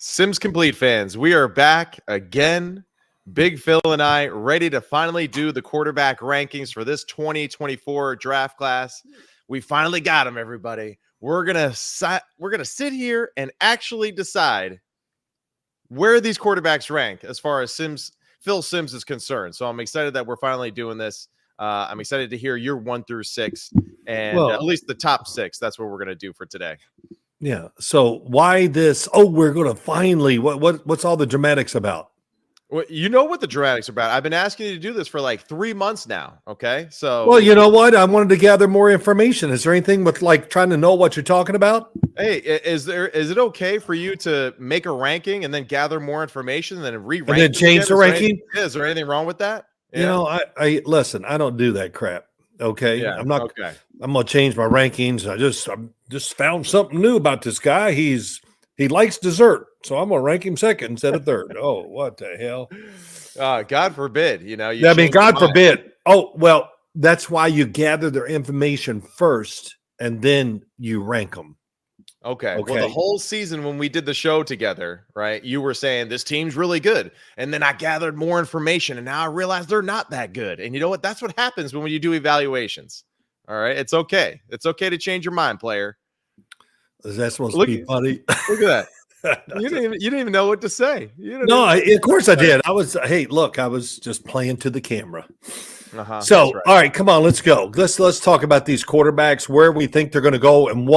Sims Complete fans, we are back again. Big Phil and I ready to finally do the quarterback rankings for this 2024 draft class. We finally got them, everybody. We're gonna sit here and actually decide where these quarterbacks rank as far as Phil Sims is concerned. So I'm excited that we're finally doing this. I'm excited to hear your 1 through 6 and at least the top 6. That's what we're gonna do for today. Yeah. So why this? Oh, we're going to finally. What's all the dramatics about? Well, you know what the dramatics are about. I've been asking you to do this for like 3 months now. Okay. So, well, you know what? I wanted to gather more information. Is there anything with like trying to know what you're talking about? Hey, is it okay for you to make a ranking and then gather more information and then re-rank and then change the ranking? Is there anything wrong with that? Yeah. You know, I listen. I don't do that crap. Okay. Yeah, I'm not. Okay. I'm gonna change my rankings. I just found something new about this guy. He likes dessert, so I'm gonna rank him second instead of third. Oh, what the hell? God forbid. You know. God forbid. Oh, well, that's why you gather their information first and then you rank them. Okay. Well, the whole season when we did the show together, right, you were saying this team's really good. And then I gathered more information and now I realize they're not that good. And you know what? That's what happens when you do evaluations. All right. It's okay. It's okay to change your mind, player. Is that supposed to be funny? Look at that. You didn't even know what to say. Of course I did. I was just playing to the camera. So, right. All right, come on, let's go. Let's talk about these quarterbacks, where we think they're going to go and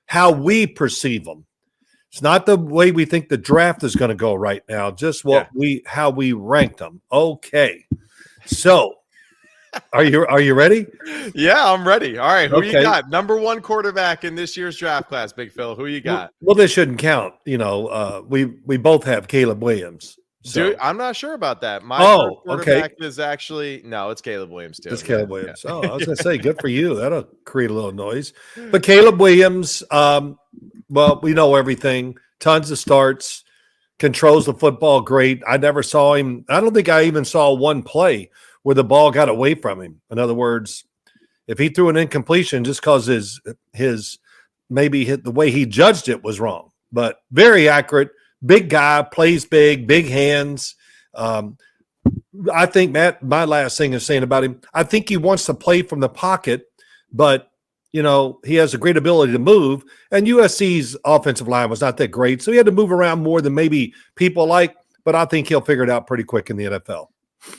how we perceive them. It's not the way we think the draft is going to go right now, just how we rank them. Okay. So, are you ready? Yeah, I'm ready. All right, who you got? Number 1 quarterback in this year's draft class, Big Phil. Who you got? Well, this shouldn't count. You know, we both have Caleb Williams. So. Dude, I'm not sure about that. My quarterback is actually it's Caleb Williams too. It's Caleb Williams. Yeah. Oh, I was gonna say, good for you. That'll create a little noise. But Caleb Williams, well, we know everything. Tons of starts, controls the football great. I never saw him. I don't think I even saw one play where the ball got away from him. In other words, if he threw an incompletion just because his maybe the way he judged it was wrong, but very accurate. Big guy, plays big hands. I think, Matt, my last thing is saying about him, I think he wants to play from the pocket, but, you know, he has a great ability to move. And USC's offensive line was not that great, so he had to move around more than maybe people like, but I think he'll figure it out pretty quick in the NFL.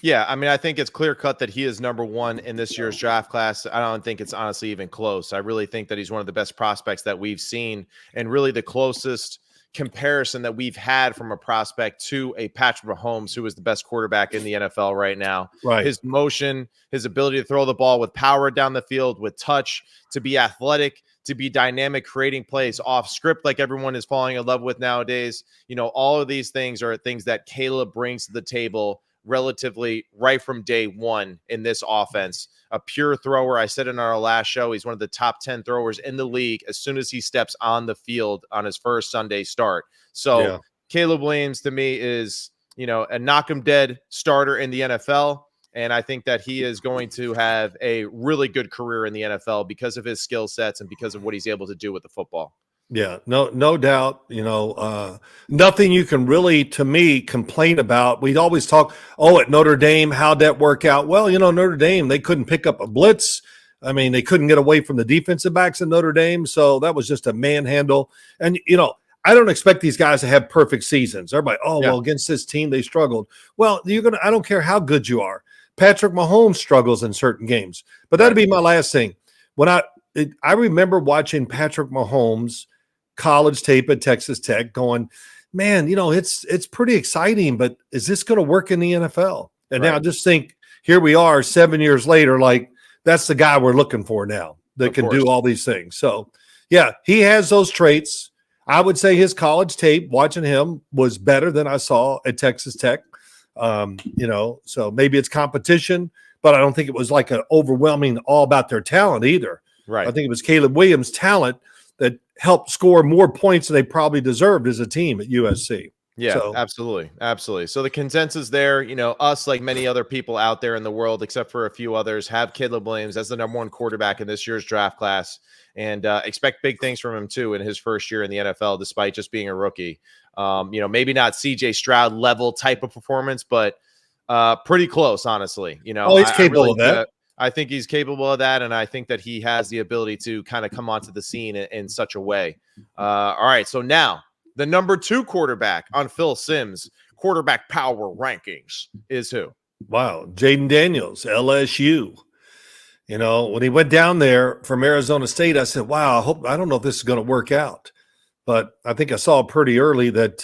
Yeah, I mean, I think it's clear cut that he is number 1 in this year's draft class. I don't think it's honestly even close. I really think that he's one of the best prospects that we've seen and really the closest comparison that we've had from a prospect to a Patrick Mahomes, who is the best quarterback in the NFL right now. Right. His motion, his ability to throw the ball with power down the field, with touch, to be athletic, to be dynamic, creating plays off script like everyone is falling in love with nowadays. You know, all of these things are things that Caleb brings to the table relatively right from day one in this offense. A pure thrower. I said in our last show, he's one of the top 10 throwers in the league as soon as he steps on the field on his first Sunday start. So Caleb Williams to me is, you know, a knock 'em dead starter in the NFL. And I think that he is going to have a really good career in the NFL because of his skill sets and because of what he's able to do with the football. Yeah, no doubt. You know, nothing you can really, to me, complain about. We'd always talk, at Notre Dame, how'd that work out? Well, you know, Notre Dame, they couldn't pick up a blitz. I mean, they couldn't get away from the defensive backs in Notre Dame. So that was just a manhandle. And, you know, I don't expect these guys to have perfect seasons. Everybody, well, against this team, they struggled. Well, I don't care how good you are. Patrick Mahomes struggles in certain games. But that'd be my last thing. When I remember watching Patrick Mahomes college tape at Texas Tech going, man, you know, it's pretty exciting, but is this going to work in the NFL? And now just think, here we are 7 years later, like that's the guy we're looking for now that can do all these things. So, yeah, he has those traits. I would say his college tape, watching him, was better than I saw at Texas Tech. You know, so maybe it's competition, but I don't think it was like an overwhelming all about their talent either. Right. I think it was Caleb Williams' talent that helped score more points than they probably deserved as a team at USC. Yeah, So, absolutely. Absolutely. So the consensus there, us, like many other people out there in the world, except for a few others, have Caleb Williams as the number one quarterback in this year's draft class and expect big things from him too in his first year in the NFL, despite just being a rookie. Maybe not CJ Stroud level type of performance, but pretty close, honestly. oh, he's capable of that. I think he's capable of that, and I think that he has the ability to kind of come onto the scene in such a way. All right, so now the number 2 quarterback on Phil Simms' quarterback power rankings is who? Wow, Jaden Daniels, LSU. When he went down there from Arizona State, I said, "Wow, I don't know if this is going to work out." But I think I saw pretty early that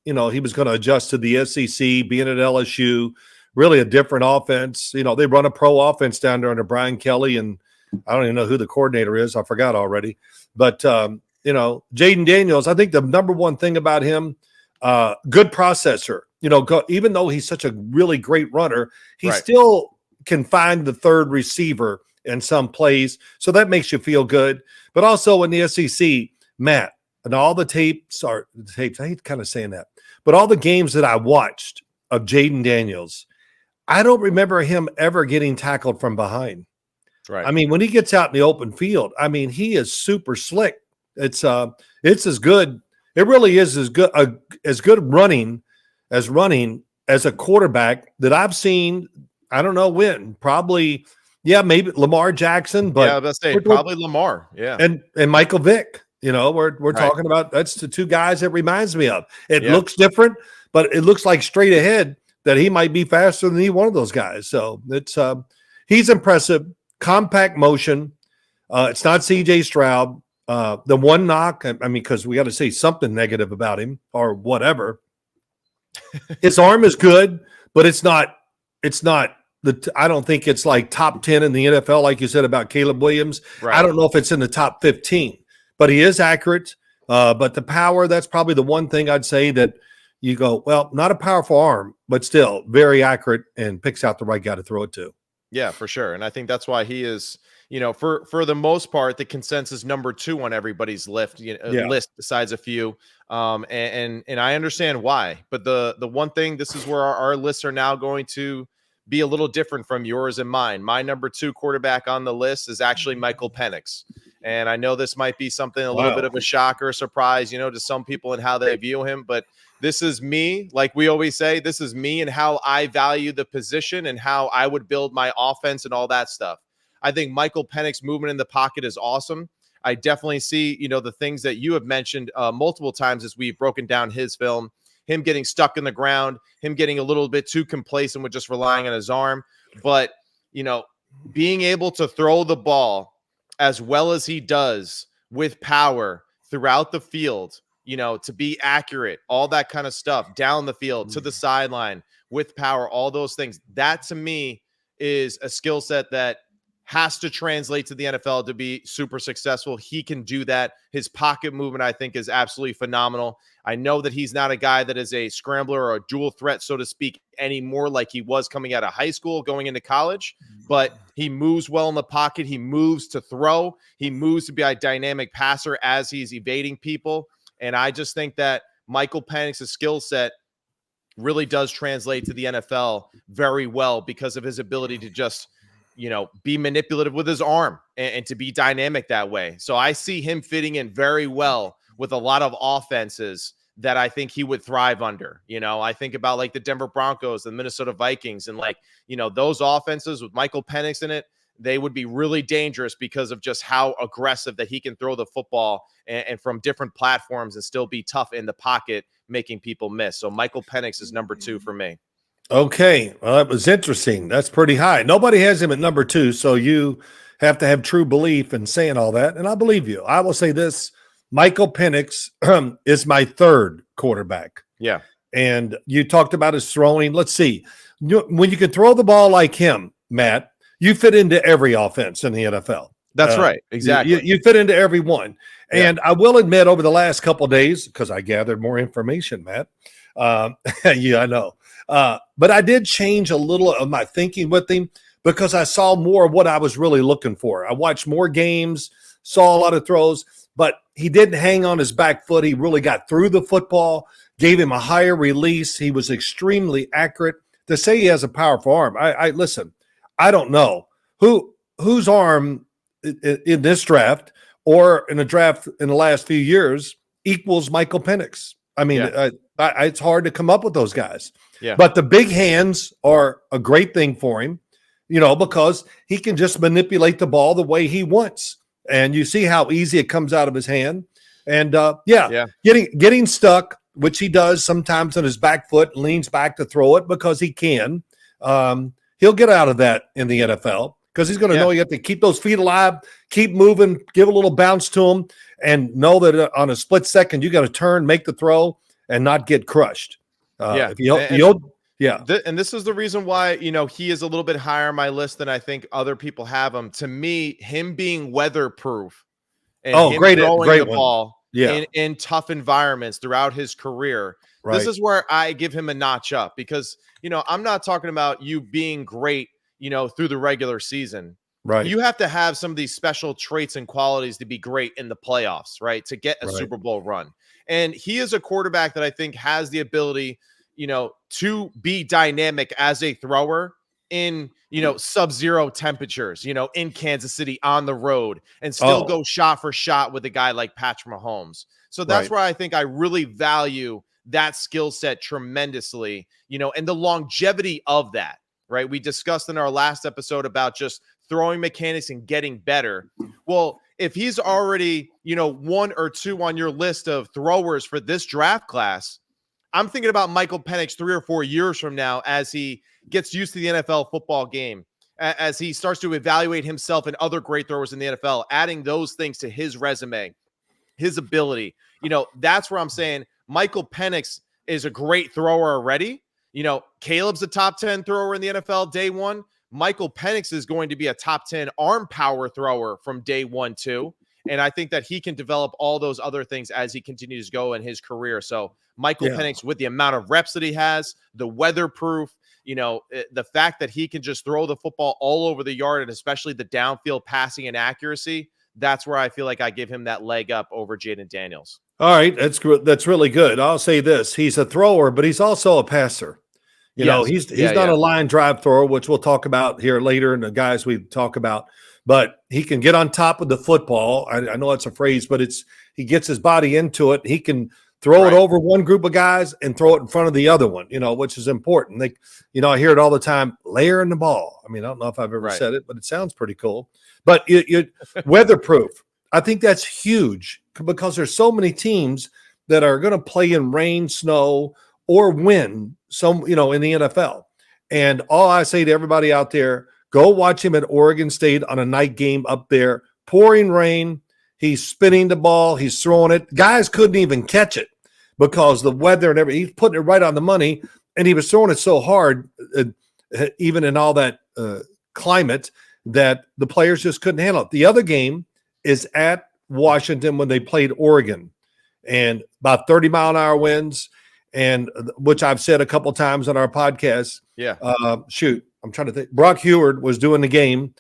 he was going to adjust to the SEC, being at LSU. Really a different offense. They run a pro offense down there under Brian Kelly, and I don't even know who the coordinator is. I forgot already. But, Jaden Daniels, I think the number one thing about him, good processor. Even though he's such a really great runner, he still can find the third receiver in some plays. So that makes you feel good. But also in the SEC, Matt, and all the tapes, I hate kind of saying that, but all the games that I watched of Jaden Daniels, I don't remember him ever getting tackled from behind. Right. I mean, when he gets out in the open field, I mean, he is super slick. It's as good. It really is as good running as a quarterback that I've seen. I don't know when. Probably, maybe Lamar Jackson, but I was gonna say probably Lamar. Yeah, and Michael Vick. We're talking about, that's the two guys that reminds me of. It looks different, but it looks like straight ahead that he might be faster than either one of those guys. So it's he's impressive. Compact motion. It's not CJ Stroud. The one knock, I mean, because we got to say something negative about him or whatever. His arm is good, but it's not. I don't think it's like top 10 in the NFL, like you said about Caleb Williams. Right. I don't know if it's in the top 15, but he is accurate. But the power, that's probably the one thing I'd say that you go, well, not a powerful arm, but still very accurate and picks out the right guy to throw it to. Yeah, for sure. And I think that's why he is, for the most part, the consensus number 2 on everybody's list, list besides a few. And I understand why. But the one thing, this is where our lists are now going to be a little different from yours and mine. My number 2 quarterback on the list is actually Michael Penix. And I know this might be something a little bit of a shock or a surprise, to some people and how they view him. But this is me, like we always say, this is me and how I value the position and how I would build my offense and all that stuff. I think Michael Penix movement in the pocket is awesome. I definitely see, the things that you have mentioned multiple times as we've broken down his film, him getting stuck in the ground, him getting a little bit too complacent with just relying on his arm. But, being able to throw the ball as well as he does with power throughout the field, to be accurate, all that kind of stuff, down the field, to the sideline, with power, all those things. That to me is a skill set that has to translate to the NFL to be super successful. He can do that. His pocket movement, I think, is absolutely phenomenal. I know that he's not a guy that is a scrambler or a dual threat, so to speak, anymore like he was coming out of high school, going into college, but he moves well in the pocket. He moves to throw. He moves to be a dynamic passer as he's evading people. And I just think that Michael Penix's skill set really does translate to the NFL very well because of his ability to just, be manipulative with his arm and to be dynamic that way. So I see him fitting in very well with a lot of offenses that I think he would thrive under. I think about like the Denver Broncos, the Minnesota Vikings, and those offenses with Michael Penix in it, they would be really dangerous because of just how aggressive that he can throw the football and from different platforms and still be tough in the pocket, making people miss. So Michael Penix is number 2 for me. Okay. Well, that was interesting. That's pretty high. Nobody has him at number 2. So you have to have true belief in saying all that. And I believe you. I will say this. Michael Penix is my 3rd quarterback. Yeah. And you talked about his throwing. Let's see. When you can throw the ball like him, Matt, you fit into every offense in the NFL. That's right. Exactly. You fit into every one. Yeah. And I will admit over the last couple of days, because I gathered more information, Matt. Yeah, I know. But I did change a little of my thinking with him because I saw more of what I was really looking for. I watched more games, saw a lot of throws, but he didn't hang on his back foot. He really got through the football, gave him a higher release. He was extremely accurate. To say he has a powerful arm, I listen, I don't know whose arm in this draft or in a draft in the last few years equals Michael Penix. I mean, it's hard to come up with those guys. Yeah. But the big hands are a great thing for him, because he can just manipulate the ball the way he wants. And you see how easy it comes out of his hand. And getting stuck, which he does sometimes on his back foot, leans back to throw it because he can. He'll get out of that in the NFL because he's going to know you have to keep those feet alive, keep moving, give a little bounce to him, and know that on a split second you got to turn, make the throw, and not get crushed. And this is the reason why he is a little bit higher on my list than I think other people have him. To me, him being weatherproof and great the one. ball in tough environments throughout his career. Right. This is where I give him a notch up because I'm not talking about you being great through the regular season. Right. You have to have some of these special traits and qualities to be great in the playoffs, right? To get a Super Bowl run. And he is a quarterback that I think has the ability, to be dynamic as a thrower in, sub-zero temperatures, in Kansas City on the road and still go shot for shot with a guy like Patrick Mahomes. So that's where I think I really value that skill set tremendously, and the longevity of that, right? We discussed in our last episode about just throwing mechanics and getting better. Well, if he's already, 1 or 2 on your list of throwers for this draft class, I'm thinking about Michael Penix 3 or 4 years from now as he gets used to the NFL football game, as he starts to evaluate himself and other great throwers in the NFL, adding those things to his resume, his ability. That's where I'm saying Michael Penix is a great thrower already. Caleb's a top 10 thrower in the NFL day one. Michael Penix is going to be a top 10 arm power thrower from day 1 too. And I think that he can develop all those other things as he continues to go in his career. So Michael Penix, with the amount of reps that he has, the weatherproof, the fact that he can just throw the football all over the yard and especially the downfield passing and accuracy, that's where I feel like I give him that leg up over Jayden Daniels. All right, that's really good. I'll say this: he's a thrower, but he's also a passer. He's not a line drive thrower, which we'll talk about here later, and the guys we talk about. But he can get on top of the football. I know that's a phrase, but he gets his body into it. He can throw it over one group of guys and throw it in front of the other one, which is important. I hear it all the time, layering the ball. I mean, I don't know if I've ever said it, but it sounds pretty cool. But weatherproof, I think that's huge because there's so many teams that are going to play in rain, snow, or wind, in the NFL. And all I say to everybody out there, go watch him at Oregon State on a night game up there, pouring rain. He's spinning the ball. He's throwing it. Guys couldn't even catch it because the weather and everything. He's putting it right on the money, and he was throwing it so hard, even in all that climate, that the players just couldn't handle it. The other game is at Washington when they played Oregon, and about 30-mile-an-hour winds, and which I've said a couple times on our podcast. Yeah. I'm trying to think. Brock Heward was doing the game,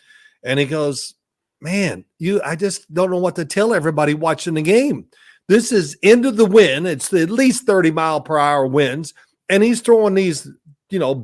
and he goes, man, I just don't know what to tell everybody watching the game. This is into the wind. It's at least 30-mile-per-hour winds, and he's throwing these,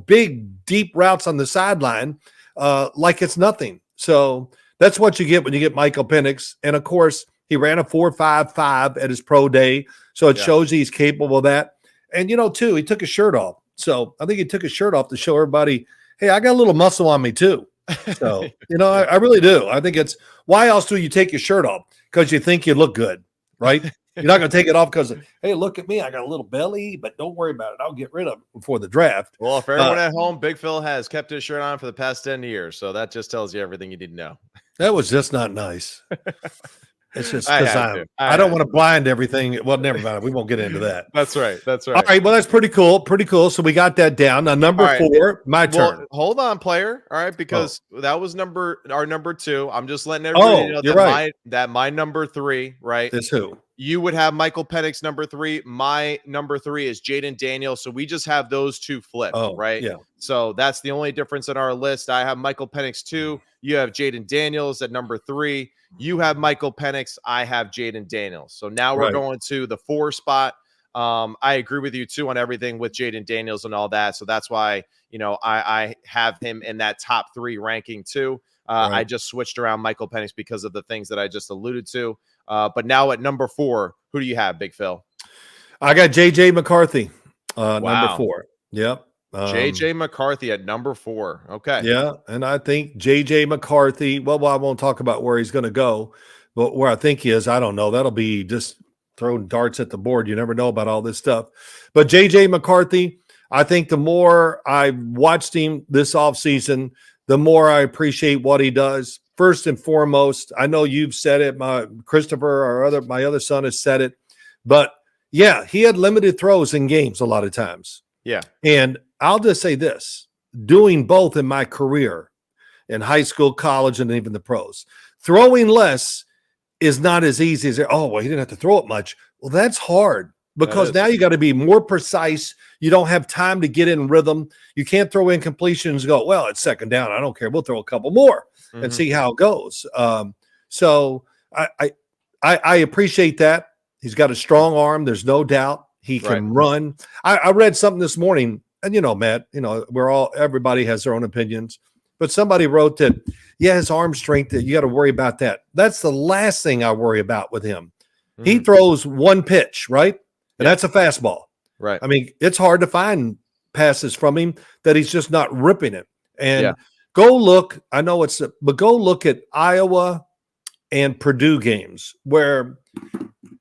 big, deep routes on the sideline like it's nothing. So that's what you get when you get Michael Penix. And, of course, he ran a 4.55 at his pro day, so it shows he's capable of that. And, too, he took his shirt off. So I think he took his shirt off to show everybody, hey, I got a little muscle on me too. So, I really do. I think it's – why else do you take your shirt off? Because you think you look good, right? You're not going to take it off because, hey, look at me. I got a little belly, but don't worry about it. I'll get rid of it before the draft. Well, if everyone at home, Big Phil has kept his shirt on for the past 10 years. So that just tells you everything you need to know. That was just not nice. It's just because I don't want to blind everything. Well, never mind. We won't get into that. That's right. All right. Well, that's pretty cool. So we got that down. Now, number 4, my turn. Hold on, player. All right, because that was our number 2. I'm just letting everybody know that my number 3, right? Is who? You would have Michael Penix number 3. My number 3 is Jayden Daniels. So we just have those two flipped, right? Yeah. So that's the only difference in our list. I have Michael Penix 2. You have Jayden Daniels at number 3. You have Michael Penix. I have Jayden Daniels. So now we're going to the 4 spot. I agree with you too on everything with Jaden Daniels and all that. So that's why, I have him in that top 3 ranking too. Right. I just switched around Michael Penix because of the things that I just alluded to. But now at number 4, who do you have, Big Phil? I got JJ McCarthy, number Wow. 4. Yep. JJ McCarthy at number 4. Okay. Yeah, and I think JJ McCarthy, well, I won't talk about where he's going to go, but where I think he is, I don't know. That'll be just throwing darts at the board. You never know about all this stuff. But JJ McCarthy, I think the more I've watched him this offseason, the more I appreciate what he does. First and foremost, I know you've said it, my other son has said it, but yeah, he had limited throws in games a lot of times. Yeah. And I'll just say this, doing both in my career in high school, college, and even the pros, throwing less is not as easy as, he didn't have to throw it much. Well, that's hard because now you got to be more precise. You don't have time to get in rhythm. You can't throw incompletions and go, well, it's second down. I don't care. We'll throw a couple more and see how it goes. So I appreciate that. He's got a strong arm. There's no doubt he can run. I read something this morning, and Matt, everybody has their own opinions, but somebody wrote that, his arm strength, you got to worry about that. That's the last thing I worry about with him. He throws one pitch, right? And that's a fastball. Right. I mean, it's hard to find passes from him that he's just not ripping it. And go look, I know but go look at Iowa and Purdue games where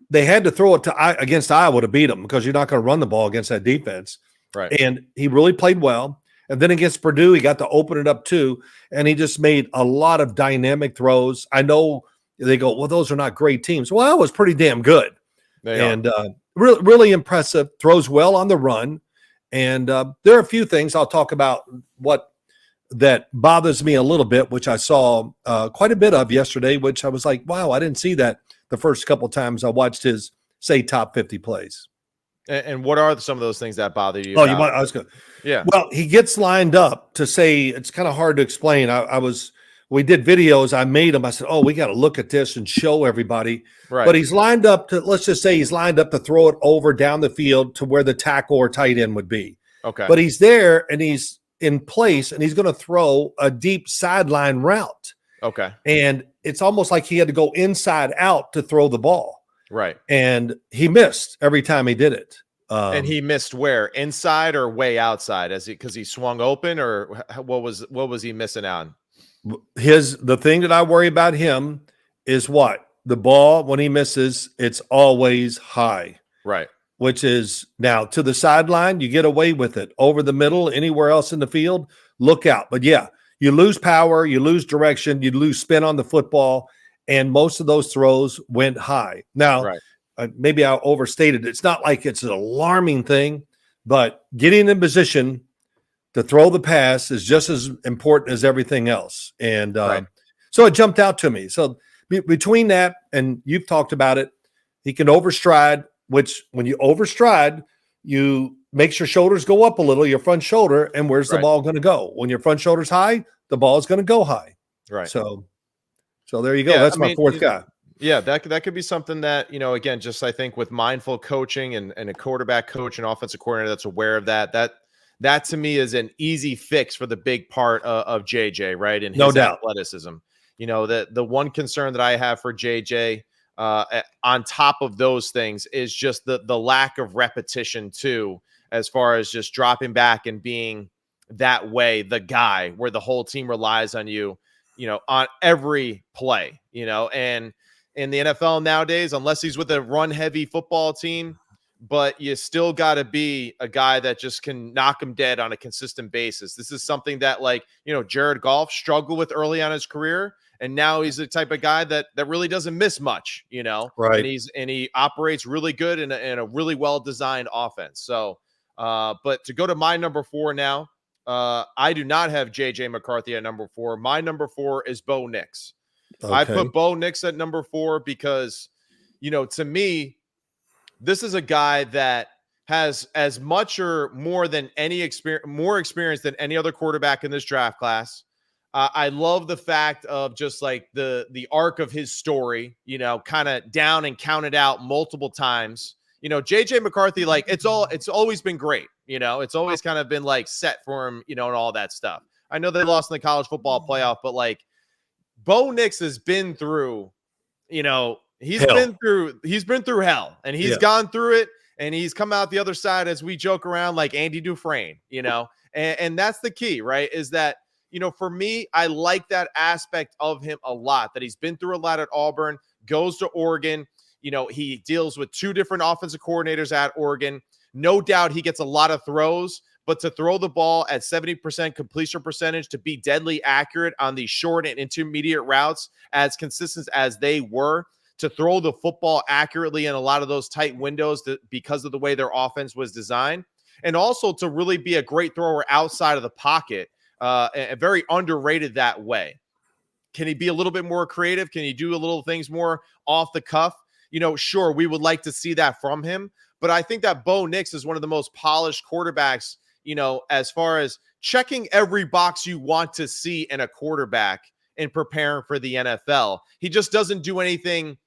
they had to throw it against Iowa to beat them because you're not going to run the ball against that defense. Right. And he really played well. And then against Purdue, he got to open it up too. And he just made a lot of dynamic throws. I know they go, well, those are not great teams. Well, it was pretty damn good. And really, really impressive. Throws well on the run. And there are a few things I'll talk about what that bothers me a little bit, which I saw quite a bit of yesterday, which I was like, wow, I didn't see that the first couple of times I watched his, say, top 50 plays. And what are some of those things that bother you? I was going. Yeah. Well, he gets lined up to say, it's kind of hard to explain. We did videos. I made them. I said, we got to look at this and show everybody. Right. But he's lined up let's just say he's lined up to throw it over down the field to where the tackle or tight end would be. Okay. But he's there and he's in place and he's going to throw a deep sideline route. Okay. And it's almost like he had to go inside out to throw the ball. Right. And he missed every time he did it. And he missed where? Inside or way outside? Because he swung open, or what was he missing out? The thing that I worry about him is what? The ball, when he misses, it's always high. Right. Which is now to the sideline, you get away with it. Over the middle, anywhere else in the field, look out. But yeah, you lose power, you lose direction, you lose spin on the football, and most of those throws went high. Now, maybe I overstated. It's not like it's an alarming thing, but getting in position to throw the pass is just as important as everything else. And so it jumped out to me. So between that, and you've talked about it, he can overstride, which when you overstride, you makes your shoulders go up a little, your front shoulder, and where's the ball going to go? When your front shoulder's high, the ball is going to go high. Right. So there you go. That's my fourth guy. Yeah, that could be something that, again, just I think with mindful coaching and a quarterback coach and offensive coordinator that's aware of that to me is an easy fix for the big part of JJ, right? And his athleticism. The one concern that I have for JJ on top of those things is just the lack of repetition too, as far as just dropping back and being that way, the guy where the whole team relies on you, on every play, and in the NFL nowadays, unless he's with a run heavy football team, but you still got to be a guy that just can knock him dead on a consistent basis. This is something that Jared Goff struggled with early on in his career. And now he's the type of guy that really doesn't miss much, right. And he operates really good in a really well-designed offense. So, but to go to my number 4 now, I do not have JJ McCarthy at number 4. My number 4 is Bo Nix. Okay. I put Bo Nix at number 4 because, to me, this is a guy that has as much or more than more experience than any other quarterback in this draft class. I love the fact of just like the arc of his story, kind of down and counted out multiple times, JJ McCarthy, like it's always been great. It's always kind of been like set for him, and all that stuff. I know they lost in the college football playoff, but like Bo Nix has been through, he's Hell. been through hell, and he's gone through it, and he's come out the other side, as we joke around, like Andy Dufresne, and that's the key, right? Is that, for me, I like that aspect of him a lot, that he's been through a lot at Auburn, goes to Oregon. He deals with 2 different offensive coordinators at Oregon. No doubt he gets a lot of throws, but to throw the ball at 70% completion percentage, to be deadly accurate on these short and intermediate routes, as consistent as they were, to throw the football accurately in a lot of those tight windows because of the way their offense was designed, and also to really be a great thrower outside of the pocket, and very underrated that way. Can he be a little bit more creative? Can he do a little things more off the cuff? Sure, we would like to see that from him, but I think that Bo Nix is one of the most polished quarterbacks, as far as checking every box you want to see in a quarterback in preparing for the NFL. He just doesn't do anything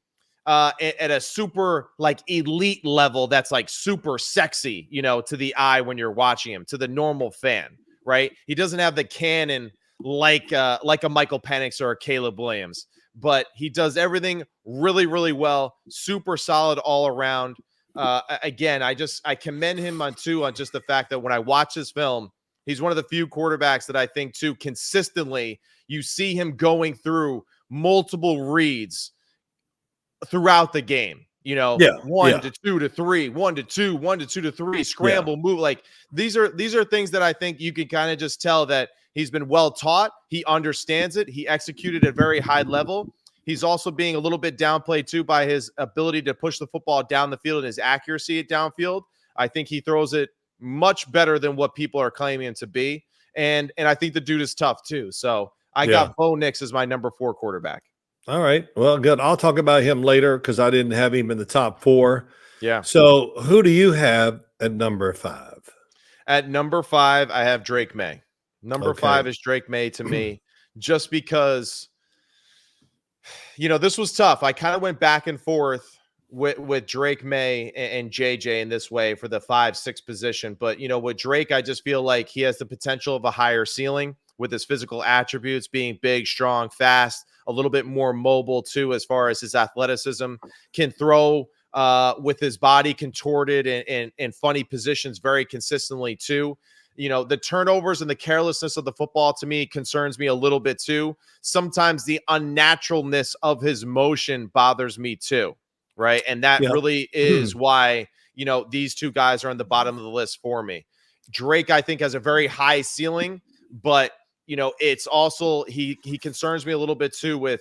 at a super like elite level that's like super sexy, to the eye when you're watching him, to the normal fan, right? He doesn't have the cannon like a Michael Penix or a Caleb Williams, but he does everything really, really well, super solid all around. Again, I commend him on just the fact that when I watch this film, he's one of the few quarterbacks that I think too consistently you see him going through multiple reads throughout the game. 1 to 2 to 3, 1 to 2, 1 to 2 to 3, scramble, move. Like these are things that I think you can kind of just tell that he's been well taught. He understands it. He executed at a very high level. He's also being a little bit downplayed too by his ability to push the football down the field and his accuracy at downfield. I think he throws it much better than what people are claiming him to be. And I think the dude is tough too. So I got Bo Nix as my number 4 quarterback. All right. Well, good. I'll talk about him later because I didn't have him in the top 4. Yeah. So who do you have at number 5? At number 5, I have Drake May. Number 5 is Drake May to me, just because, this was tough. I kind of went back and forth with Drake May and JJ in this way for the 5-6 position. But, with Drake, I just feel like he has the potential of a higher ceiling with his physical attributes being big, strong, fast, a little bit more mobile too, as far as his athleticism, can throw with his body contorted in funny positions very consistently too. The turnovers and the carelessness of the football to me concerns me a little bit too. Sometimes the unnaturalness of his motion bothers me too, right? And that really is why, these 2 guys are on the bottom of the list for me. Drake, I think, has a very high ceiling, but it's also he concerns me a little bit too with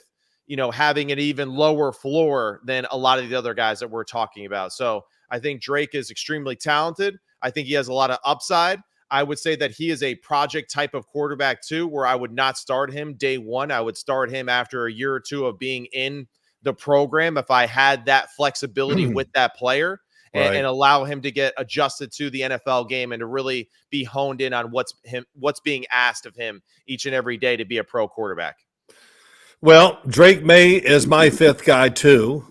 having an even lower floor than a lot of the other guys that we're talking about. So I think Drake is extremely talented. I think he has a lot of upside. I would say that he is a project type of quarterback too, where I would not start him day one. I would start him after a year or 2 of being in the program if I had that flexibility with that player. And allow him to get adjusted to the NFL game and to really be honed in on what's being asked of him each and every day to be a pro quarterback. Well, Drake May is my 5th guy too.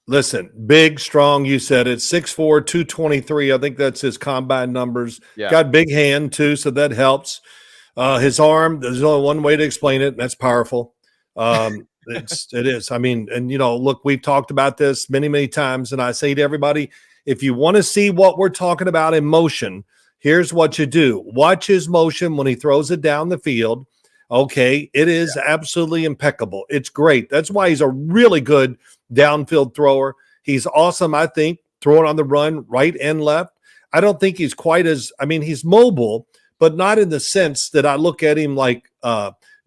Listen, big, strong, you said it, 6'4", 223. I think that's his combine numbers. Yeah. Got big hand too, so that helps. His arm, there's only one way to explain it, and that's powerful. It is. I mean, and look, we've talked about this many, many times, and I say to everybody, if you want to see what we're talking about in motion, here's what you do. Watch his motion when he throws it down the field. Okay, it is absolutely impeccable. It's great. That's why he's a really good downfield thrower. He's awesome, I think, throwing on the run right and left. I don't think he's quite as – he's mobile, but not in the sense that I look at him like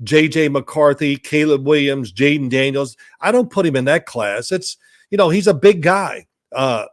J.J. McCarthy, Caleb Williams, Jaden Daniels. I don't put him in that class. It's, he's a big guy.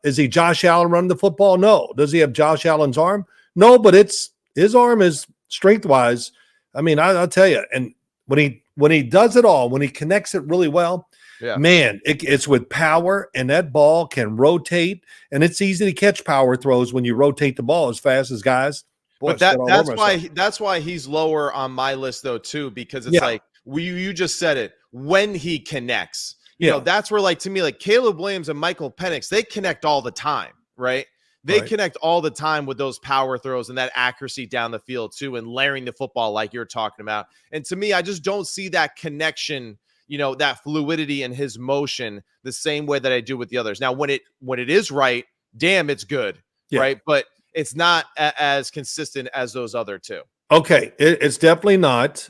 Is he Josh Allen running the football? No. Does he have Josh Allen's arm? No, but his arm is strength-wise. I'll tell you, and when he does it all, when he connects it really well, man, it's with power, and that ball can rotate, and it's easy to catch power throws when you rotate the ball as fast as guys. Boy, but that's why he's lower on my list though too, because it's like you just said it, when he connects. that's where, like, to me, like Caleb Williams and Michael Penix, they connect all the time, right? They connect all the time with those power throws and that accuracy down the field too, and layering the football like you're talking about. And to me, I just don't see that connection, that fluidity in his motion the same way that I do with the others. Now, when it is right, damn, it's good, right? But it's not as consistent as those other two. Okay, it's definitely not.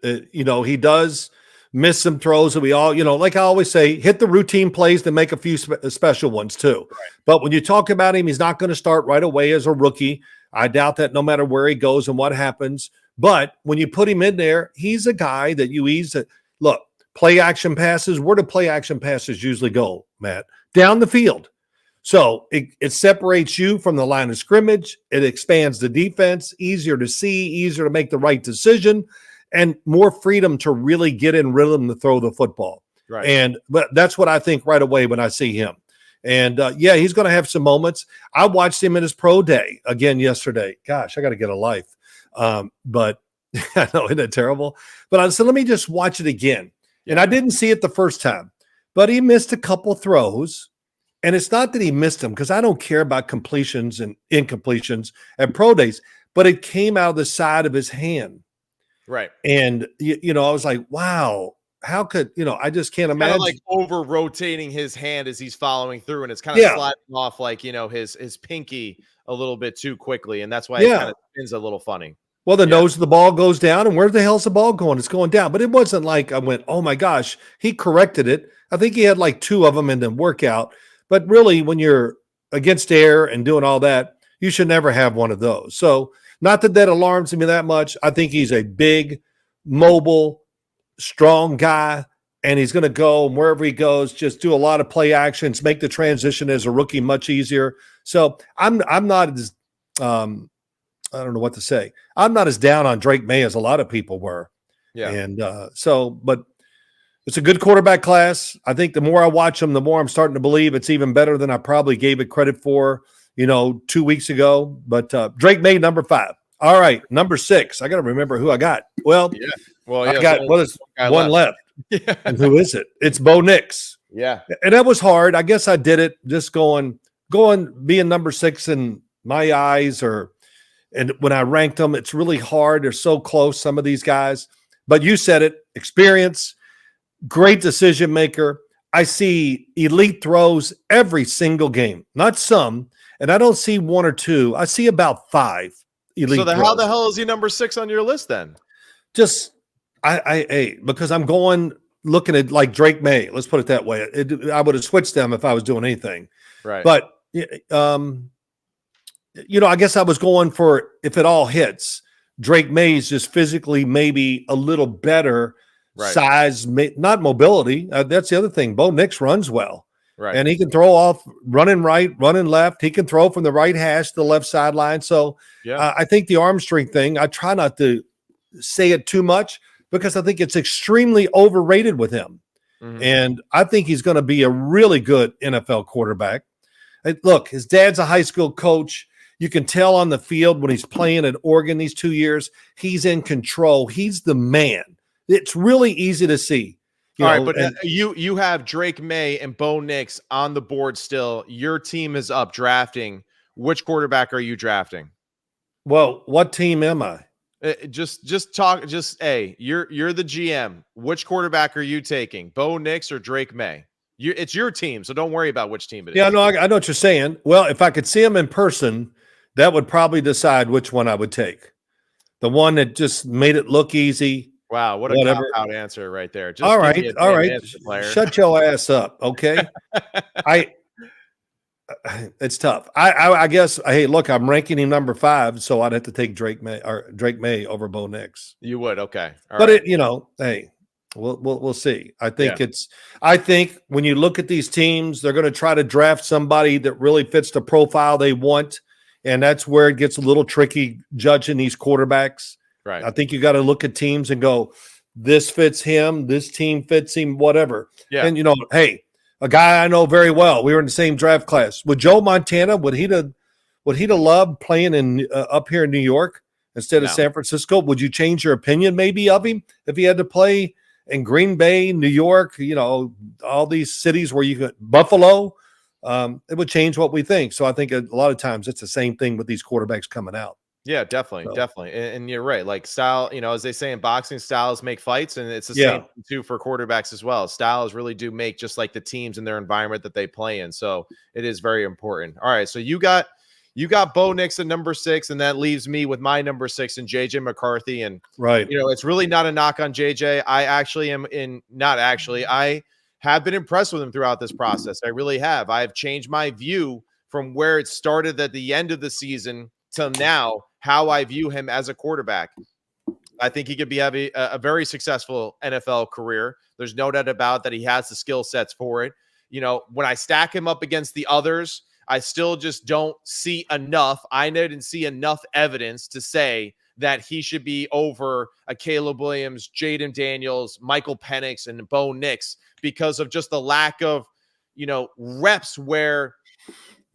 He does miss some throws that we all, like I always say, hit the routine plays to make a few special ones too. Right. But when you talk about him, he's not going to start right away as a rookie. I doubt that no matter where he goes and what happens. But when you put him in there, he's a guy that you ease it. Look, play action passes. Where do play action passes usually go, Matt? Down the field. So it separates you from the line of scrimmage. It expands the defense, easier to see, easier to make the right decision, and more freedom to really get in rhythm to throw the football. Right. But that's what I think right away when I see him. And he's going to have some moments. I watched him at his pro day again yesterday. Gosh, I got to get a life. But I know, isn't it terrible? But I said, let me just watch it again. And I didn't see it the first time, but he missed a couple throws. And it's not that he missed them, because I don't care about completions and incompletions at pro days, but it came out of the side of his hand. Right. And, I was like, wow, how could, I just can't imagine. Like over rotating his hand as he's following through, and it's kind of sliding off like, his pinky a little bit too quickly. And that's why it kind of spins a little funny. Well, the nose of the ball goes down, and where the hell's the ball going? It's going down. But it wasn't like I went, oh my gosh, he corrected it. I think he had like 2 of them in the workout. But really, when you're against air and doing all that, you should never have one of those. So not that alarms me that much. I think he's a big, mobile, strong guy, and he's going to go wherever he goes, just do a lot of play actions, make the transition as a rookie much easier. So I'm not as I don't know what to say. I'm not as down on Drake May as a lot of people were. Yeah. And but it's a good quarterback class. I think the more I watch him, the more I'm starting to believe it's even better than I probably gave it credit for, 2 weeks ago. But Drake May, number 5. All right, number 6. I got to remember who I got. Well, I got one left. Yeah. And who is it? It's Bo Nix. Yeah. And that was hard. I guess I did it just going being number 6 in my eyes, and when I ranked them, it's really hard. They're so close, some of these guys. But you said it, experience, great decision maker. I see elite throws every single game, not some. And I don't see 1 or 2. I see about 5 elite throws. How the hell is he number 6 on your list then? Just because I'm looking at like Drake May. Let's put it that way. I would have switched them if I was doing anything. Right. But I guess I was going for, if it all hits, Drake May is just physically maybe a little better. Right. Size, not mobility. That's the other thing. Bo Nix runs well. Right. And he can throw off running right, running left. He can throw from the right hash to the left sideline. So I think the arm strength thing, I try not to say it too much because I think it's extremely overrated with him. Mm-hmm. And I think he's going to be a really good NFL quarterback. Look, his dad's a high school coach. You can tell on the field when he's playing at Oregon these 2 years, he's in control. He's the man. It's really easy to see. All right, but you have Drake May and Bo Nix on the board still. Your team is up drafting. Which quarterback are you drafting? Well, what team am I? Just talk. You're the GM. Which quarterback are you taking? Bo Nix or Drake May? It's your team, so don't worry about which team it is. Yeah, no, I know what you're saying. Well, if I could see him in person, that would probably decide which one I would take. The one that just made it look easy. Wow, what a cop-out answer right there. Just all right. Shut your ass up, okay? It's tough. I guess. Hey, look, I'm ranking him number 5, so I'd have to take Drake May over Bo Nix. You would, okay. All right. Hey, we'll see. I think when you look at these teams, they're going to try to draft somebody that really fits the profile they want, and that's where it gets a little tricky judging these quarterbacks. Right. I think you got to look at teams and go, this fits him, this team fits him, whatever. Yeah. And hey, a guy I know very well. We were in the same draft class. Would Joe Montana? Would he have loved playing in up here in New York instead of San Francisco? Would you change your opinion maybe of him if he had to play in Green Bay, New York, all these cities where you could Buffalo, it would change what we think. So I think a lot of times it's the same thing with these quarterbacks coming out. Yeah, definitely, So, definitely. And you're right. Like style, as they say in boxing, styles make fights, and it's the yeah. same too for quarterbacks as well. Styles really do make just like the teams and their environment that they play in. So it is very important. All right. So you got Bo Nix at number 6, and that leaves me with my number 6 and JJ McCarthy. And right. it's really not a knock on JJ. I have been impressed with him throughout this process. I really have. I have changed my view from where it started at the end of the season till now, how I view him as a quarterback. I think he could have a very successful NFL career. There's no doubt about that. He has the skill sets for it. When I stack him up against the others, I still just don't see enough. I didn't see enough evidence to say that he should be over a Caleb Williams, Jaden Daniels, Michael Penix, and Bo Nix because of just the lack of, reps where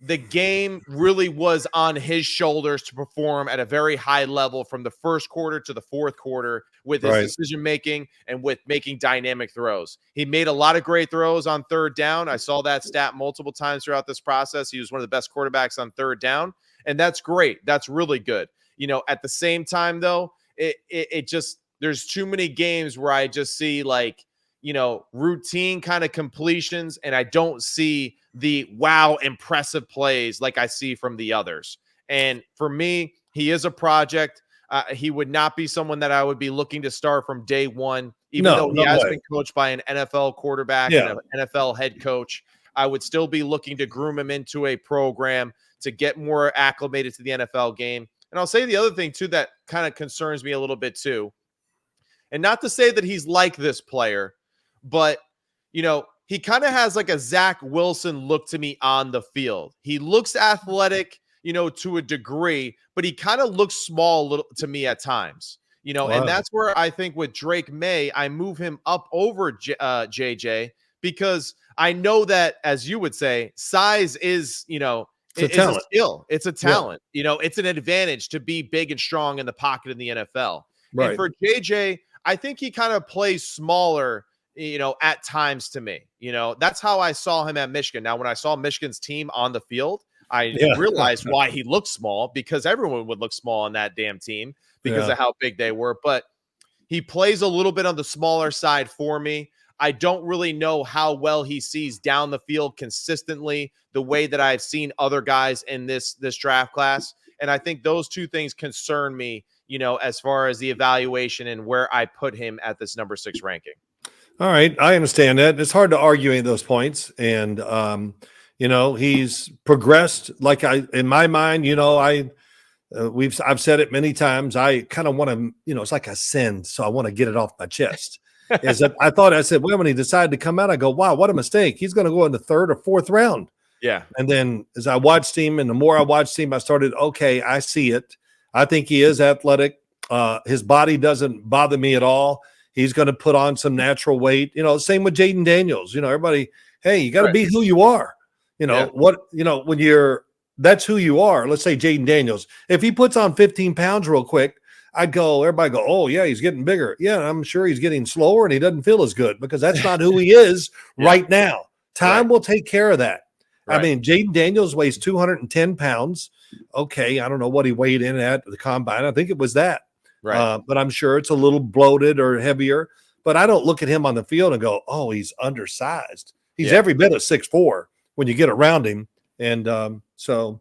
the game really was on his shoulders to perform at a very high level from the first quarter to the fourth quarter with his decision making and with making dynamic throws. He made a lot of great throws on third down. I saw that stat multiple times throughout this process. He was one of the best quarterbacks on third down, and that's great. That's really good. At the same time, though, it just, there's too many games where I just see routine kind of completions, and I don't see the wow, impressive plays like I see from the others. And for me, he is a project. He would not be someone that I would be looking to start from day one, even though he has been coached by an NFL quarterback and an NFL head coach. I would still be looking to groom him into a program to get more acclimated to the NFL game. And I'll say the other thing, too, that kind of concerns me a little bit, too. And not to say that he's like this player, but, he kind of has like a Zach Wilson look to me on the field. He looks athletic, to a degree, but he kind of looks small to me at times, and that's where I think with Drake May, I move him up over JJ because I know that, as you would say, size is, it's a skill. It's a talent. Yeah. It's an advantage to be big and strong in the pocket in the NFL. Right. And for JJ, I think he kind of plays smaller, at times to me. That's how I saw him at Michigan. Now, when I saw Michigan's team on the field, I realized why he looked small, because everyone would look small on that damn team because of how big they were. But he plays a little bit on the smaller side for me. I don't really know how well he sees down the field consistently the way that I've seen other guys in this draft class. And I think those two things concern me, as far as the evaluation and where I put him at this number 6 ranking. All right. I understand that. It's hard to argue any of those points. And, he's progressed. Like in my mind, I've said it many times. I kind of want to, it's like a sin. So I want to get it off my chest. Is that I said, well, when he decided to come out, I go, wow, what a mistake. He's going to go in the 3rd or 4th round. Yeah. And then as I watched him, and the more I watched him, I started, okay, I see it. I think he is athletic. His body doesn't bother me at all. He's going to put on some natural weight. Same with Jaden Daniels. Everybody, hey, you got to be who you are. When that's who you are. Let's say Jaden Daniels. If he puts on 15 pounds real quick, everybody go, oh, yeah, he's getting bigger. Yeah, I'm sure he's getting slower and he doesn't feel as good because that's not who he is right now. Time will take care of that. Right. I mean, Jaden Daniels weighs 210 pounds. Okay, I don't know what he weighed in at the combine. I think it was that. Right. But I'm sure it's a little bloated or heavier. But I don't look at him on the field and go, oh, he's undersized. He's every bit of 6'4" when you get around him. And so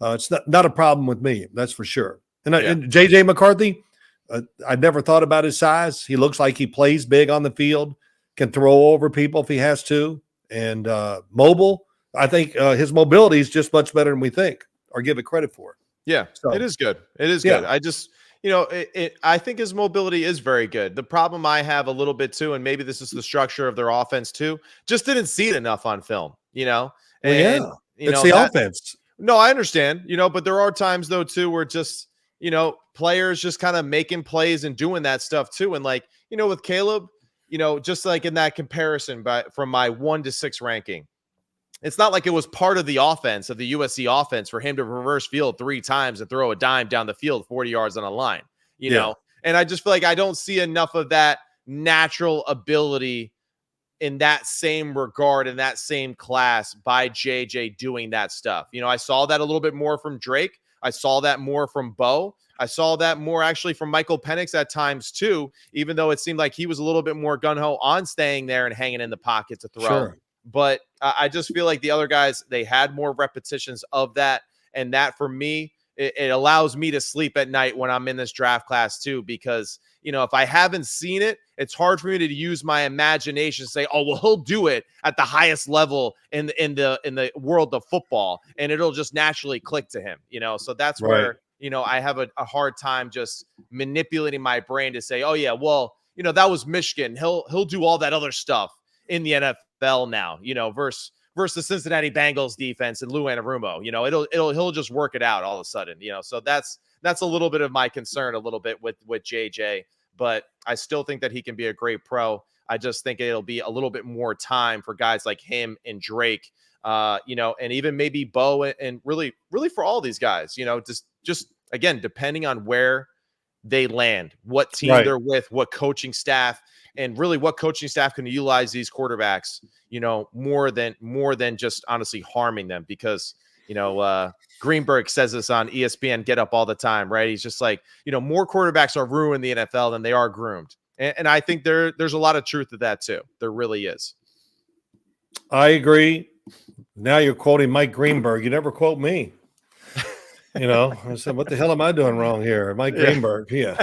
it's not a problem with me. That's for sure. And J.J. McCarthy, I never thought about his size. He looks like he plays big on the field, can throw over people if he has to, and mobile. I think his mobility is just much better than we think or give it credit for. Yeah, so, it is good. It is good. I just – I think his mobility is very good. The problem I have a little bit too, and maybe this is the structure of their offense too, just didn't see it enough on film, And, it's the offense. No, I understand, but there are times though too where just, players just kind of making plays and doing that stuff too. And like, with Caleb, just like in that comparison from my 1 to 6 ranking, it's not like it was part of the offense of the USC offense for him to reverse field 3 times and throw a dime down the field 40 yards on a line, know? And I just feel like I don't see enough of that natural ability in that same regard, in that same class by JJ doing that stuff. You know, I saw that a little bit more from Drake. I saw that more from Bo. I saw that more actually from Michael Penix at times too, even though it seemed like he was a little bit more gung-ho on staying there and hanging in the pocket to throw. Sure. But I just feel like the other guys, they had more repetitions of that. And that for me, it allows me to sleep at night when I'm in this draft class too, because, you know, if I haven't seen it, it's hard for me to use my imagination to say, oh, well, he'll do it at the highest level in the world of football, and it'll just naturally click to him, you know? So that's where, you know, I have a hard time just manipulating my brain to say, oh yeah, well, you know, that was Michigan. He'll do all that other stuff in the NFL now, you know, versus the Cincinnati Bengals defense and Lou Anarumo. You know, he'll just work it out all of a sudden, you know. So that's a little bit of my concern a little bit with JJ, but I still think that he can be a great pro. I just think it'll be a little bit more time for guys like him and Drake, you know, and even maybe Bo, and really for all these guys, you know, just again, depending on where they land, what team they're with, what coaching staff, and really what coaching staff can utilize these quarterbacks, you know, more than just honestly harming them. Because, you know, Greenberg says this on ESPN Get Up all the time, right? He's just like, you know, more quarterbacks are ruined in the NFL than they are groomed. And I think there's a lot of truth to that too. There really is. I agree. Now you're quoting Mike Greenberg. You never quote me. You know, I said, what the hell am I doing wrong here? Mike Greenberg. Yeah.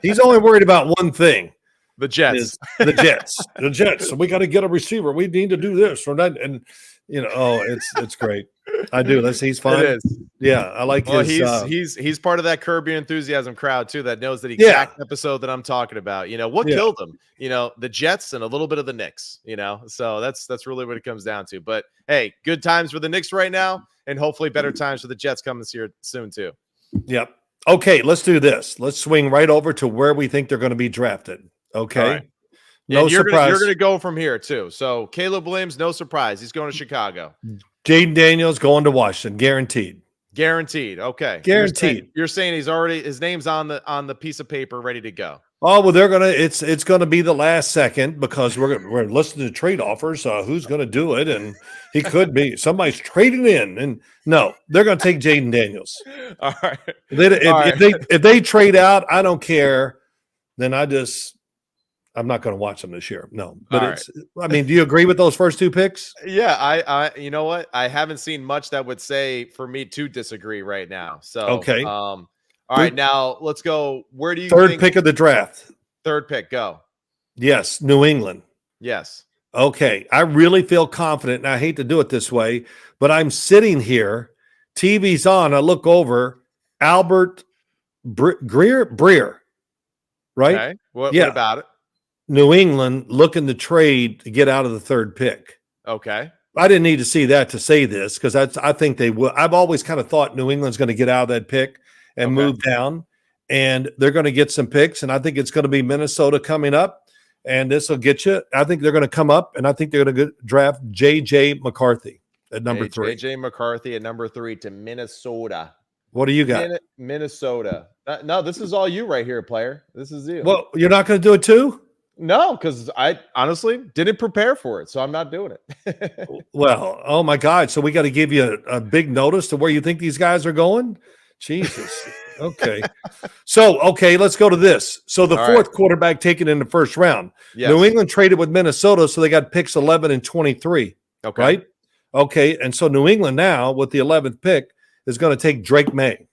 He's only worried about one thing. The Jets. The Jets. So we got to get a receiver. We need to do this or that. And, you know, it's great. I do. He's fun. It is. Yeah. I like he's part of that Curb Your Enthusiasm crowd too, that knows the exact episode that I'm talking about. You know, what killed them? You know, the Jets and a little bit of the Knicks, you know. So that's really what it comes down to. But hey, good times for the Knicks right now, and hopefully better times for the Jets coming here soon too. Yep. Okay, let's do this. Let's swing right over to where we think they're going to be drafted. Okay. Right. No surprise. You're going to go from here too. So Caleb Williams, no surprise. He's going to Chicago. Jaden Daniels going to Washington, guaranteed. Okay. Guaranteed. You're saying he's already, his name's on the piece of paper ready to go. Oh, well, it's going to be the last second because we're listening to trade offers. Who's going to do it? And he could be somebody's trading in. And no, they're going to take Jaden Daniels. All right. If they trade out, I don't care. Then I'm not going to watch them this year. No, but I mean, do you agree with those first two picks? Yeah, I you know what? I haven't seen much that would say for me to disagree right now. So, okay. All right, now let's go. Where do you think pick of the draft? Third pick, go. Yes, New England. Yes. Okay, I really feel confident, and I hate to do it this way, but I'm sitting here, TV's on, I look over, Albert Breer, right? Okay. What about it? New England looking to trade to get out of the third pick. Okay. I didn't need to see that to say this because I think they will. I've always kind of thought New England's going to get out of that pick and move down, and they're going to get some picks, and I think it's going to be Minnesota coming up, and this will get you. I think they're going to come up, and I think they're going to draft J.J. McCarthy at number 3. J.J. McCarthy at number 3 to Minnesota. What do you got? Minnesota. No, this is all you right here, player. This is you. Well, you're not going to do it too? No, because I honestly didn't prepare for it, so I'm not doing it. Well, oh my God. So we got to give you a big notice to where you think these guys are going? Jesus. Okay. So, let's go to this. So the fourth quarterback taken in the first round. Yes. New England traded with Minnesota, so they got picks 11 and 23. Okay. Right? Okay. And so New England now, with the 11th pick, is going to take Drake May.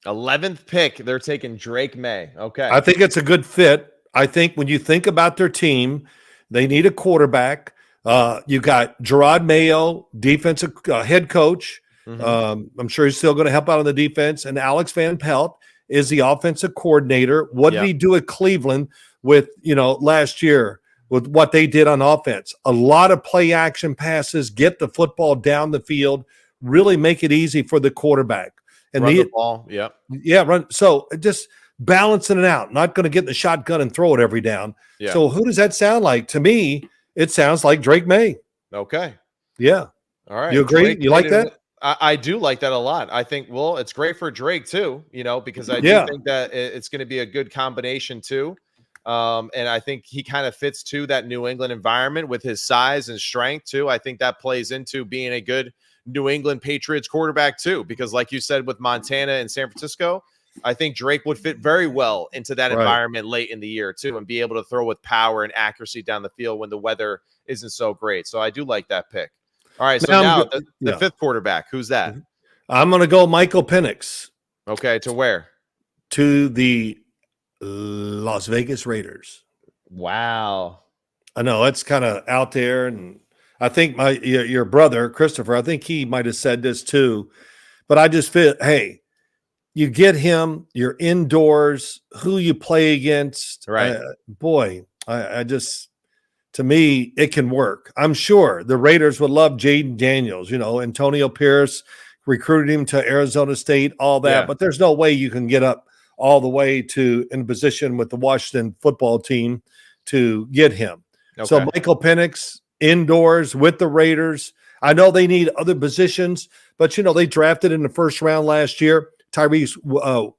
11th pick, they're taking Drake May. Okay. I think it's a good fit. I think when you think about their team, they need a quarterback. You got Gerard Mayo, defensive head coach. Mm-hmm. I'm sure he's still going to help out on the defense. And Alex Van Pelt is the offensive coordinator. What did he do at Cleveland with, last year with what they did on offense? A lot of play action passes, get the football down the field, really make it easy for the quarterback. And run the ball. Yep. Yeah. Run. So just balancing it out, not going to get in the shotgun and throw it every down. Yeah. So who does that sound like? To me, it sounds like Drake May. Okay. Yeah. All right. You agree? You like that? I do like that a lot. I think, well, it's great for Drake too, because I do think that it's going to be a good combination too. And I think he kind of fits to that New England environment with his size and strength too. I think that plays into being a good New England Patriots quarterback too, because like you said, with Montana and San Francisco, I think Drake would fit very well into that Right. environment late in the year too, and be able to throw with power and accuracy down the field when the weather isn't so great. So I do like that pick. All right, so now the Yeah. fifth quarterback, who's that? I'm going to go Michael Penix Okay, to where? to the Las Vegas Raiders. Wow. I know it's kind of out there, and I think your brother Christopher, I think he might have said this too, but I just feel, hey, you get him, you're indoors, who you play against, Right. Boy, I just, to me, it can work. I'm sure the Raiders would love Jaden Daniels, Antonio Pierce recruited him to Arizona State, all that, Yeah. but there's no way you can get up all the way to in position with the Washington football team to get him. Okay. So Michael Penix indoors with the Raiders. I know they need other positions, but they drafted in the first round last year Tyrese